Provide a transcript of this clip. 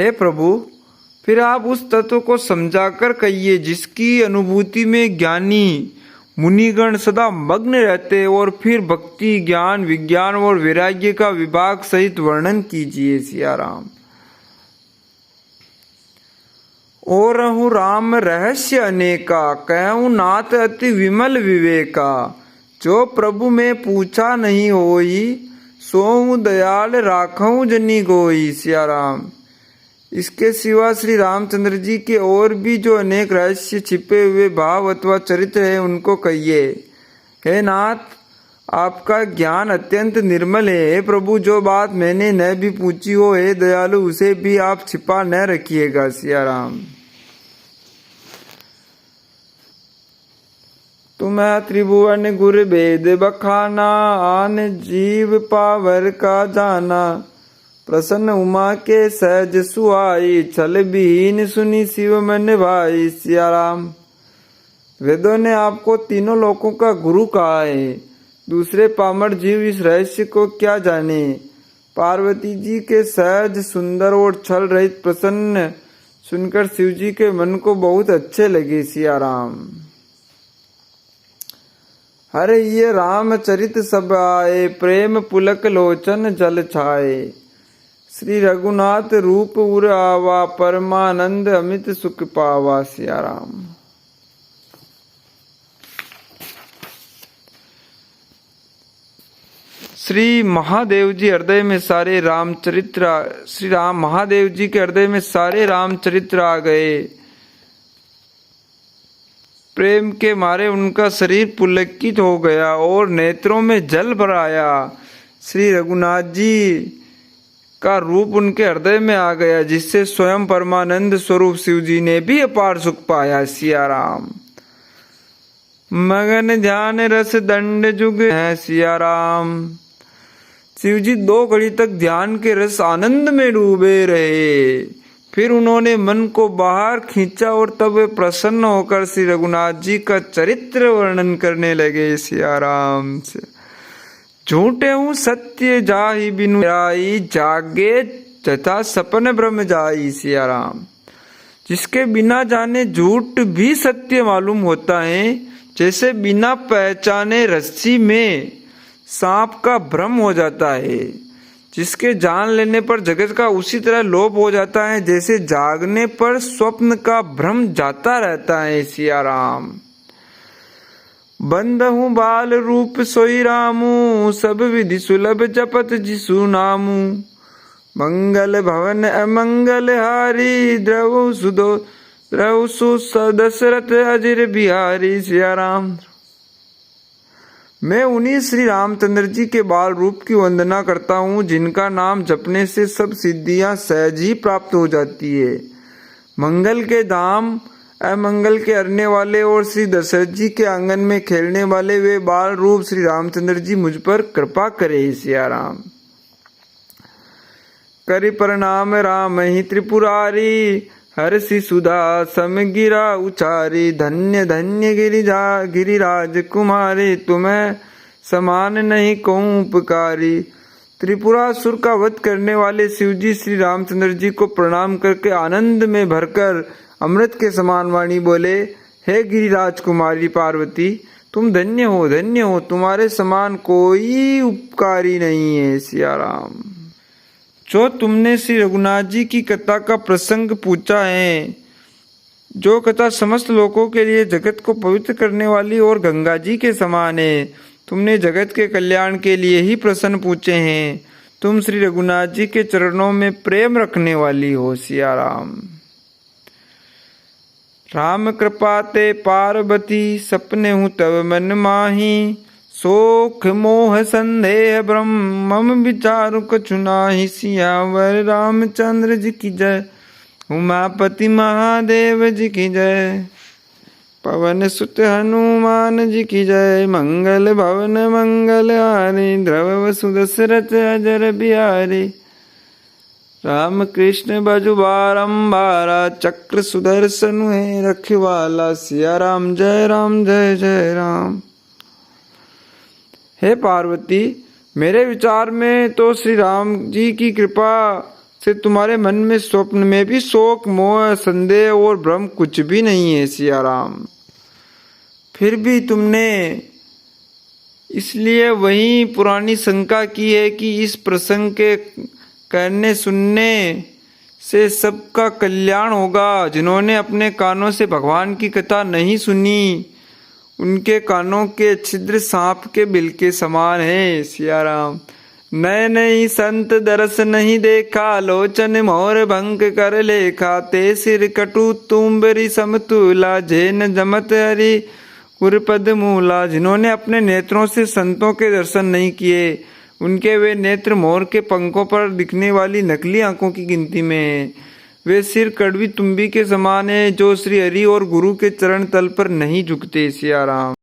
हे प्रभु, फिर आप उस तत्व को समझाकर कहिए जिसकी अनुभूति में ज्ञानी मुनिगण सदा मग्न रहते, और फिर भक्ति, ज्ञान, विज्ञान और वैराग्य का विभाग सहित वर्णन कीजिए। सिया राम। और रहु राम रहस्य अनेका, कहूँ नाथ अति विमल विवेका। जो प्रभु में पूछा नहीं होई, सोहु दयाल राखऊं जनी गोई। सिया राम। इसके सिवा श्री रामचंद्र जी के और भी जो अनेक रहस्य छिपे हुए भाव अथवा चरित्र है उनको कहिए। हे नाथ, आपका ज्ञान अत्यंत निर्मल है। हे प्रभु, जो बात मैंने न भी पूछी हो, हे दयालु, उसे भी आप छिपा न रखिएगा। सिया राम। तुम्हें त्रिभुवन गुर वेद बखाना, आन जीव पावर का जाना। प्रसन्न उमा के सहज सुहाई, छल बीन सुनी शिव मन भाई। सिया राम। वेदों ने आपको तीनों लोकों का गुरु कहा है, दूसरे पामर जीव इस रहस्य को क्या जाने। पार्वती जी के सहज, सुंदर और छल रहित प्रसन्न सुनकर शिव जी के मन को बहुत अच्छे लगे। सिया राम। हरे ये रामचरित सब आए, प्रेम पुलक लोचन जल छाए। श्री रघुनाथ रूप उर आवा, परमानंद अमित सुख पावा। सिया राम। श्री महादेव जी हृदय में सारे रामचरित्र, श्री राम महादेव जी के हृदय में सारे रामचरित्र आ गए। प्रेम के मारे उनका शरीर पुलकित हो गया और नेत्रों में जल भर आया। श्री रघुनाथ जी का रूप उनके हृदय में आ गया, जिससे स्वयं परमानंद स्वरूप शिव जी ने भी अपार सुख पाया। सिया राम। मगन ध्यान रस दंड जुग है। सिया राम। शिव जी 2 घड़ी तक ध्यान के रस आनंद में डूबे रहे। फिर उन्होंने मन को बाहर खींचा और तब वे प्रसन्न होकर श्री रघुनाथ जी का चरित्र वर्णन करने लगे। सिया राम। से झूठे हूँ सत्य जाहि बिनु आई, जागे तथा सपन ब्रह्म जाई। सिया राम। जिसके बिना जाने झूठ भी सत्य मालूम होता है, जैसे बिना पहचाने रस्सी में सांप का भ्रम हो जाता है। जिसके जान लेने पर जगत का उसी तरह लोप हो जाता है, जैसे जागने पर स्वप्न का भ्रम जाता रहता है। सिया राम। बंद हूँ बाल रूप सोई रामू, सब विधि सुलभ जपत जिसु नामू। मंगल भवन अमंगल हारी, द्रव सुदो द्रव सुदशरथ अजिर बिहारी। सिया राम। मैं उन्हीं श्री रामचंद्र जी के बाल रूप की वंदना करता हूँ, जिनका नाम जपने से सब सिद्धियां सहज ही प्राप्त हो जाती है। मंगल के धाम, अमंगल के हरने वाले और श्री दशरथ जी के आंगन में खेलने वाले वे बाल रूप श्री रामचंद्र जी मुझ पर कृपा करे। सिया राम। करि प्रणाम राम ही त्रिपुरारी, हर्षि सुधा समगिरा उचारी। धन्य धन्य गिरिराज कुमारी, तुम्हें समान नहीं कहूँ उपकारी। त्रिपुरासुर का वध करने वाले शिव जी श्री रामचंद्र जी को प्रणाम करके आनंद में भरकर अमृत के समान वाणी बोले, हे गिरिराज कुमारी पार्वती, तुम धन्य हो, तुम्हारे समान कोई उपकारी नहीं है। सिया राम। जो तुमने श्री रघुनाथ जी की कथा का प्रसंग पूछा है, जो कथा समस्त लोगों के लिए जगत को पवित्र करने वाली और गंगा जी के समान है, तुमने जगत के कल्याण के लिए ही प्रश्न पूछे हैं। तुम श्री रघुनाथ जी के चरणों में प्रेम रखने वाली हो। सिया राम। राम कृपा ते पार्वती, सपने हूँ तब मन माही। शोक मोह संदेह ब्रह्म, मम विचारु कछु नाहि। सियावर रामचंद्र जी की जय, उमापति महादेव जी की जय। पवन सुत हनुमान जी की जय। मंगल भवन मंगल हारी, द्रव सुदशरथ अजर बिहारी। राम कृष्ण बजु बारंबारा, चक्र सुदर्शन है रखवाला। सिया राम जय जय राम। हे पार्वती, मेरे विचार में तो श्री राम जी की कृपा से तुम्हारे मन में स्वप्न में भी शोक मोह संदेह और भ्रम कुछ भी नहीं है सिया राम। फिर भी तुमने इसलिए वही पुरानी शंका की है कि इस प्रसंग के कहने सुनने से सबका कल्याण होगा। जिन्होंने अपने कानों से भगवान की कथा नहीं सुनी उनके कानों के छिद्र सांप के बिल के समान है सिया राम। नए नई संत दरस नहीं देखा, लोचन मोर भंग कर लेखा, ते सिर कटु तुम्बरी समतुला, जैन जमत हरि गुरपद मूला। जिन्होंने अपने नेत्रों से संतों के दर्शन नहीं किए उनके वे नेत्र मोर के पंखों पर दिखने वाली नकली आंखों की गिनती में है। वे सिर कड़वी तुम्बी के समान है जो श्री हरि और गुरु के चरण तल पर नहीं झुकते सिया राम।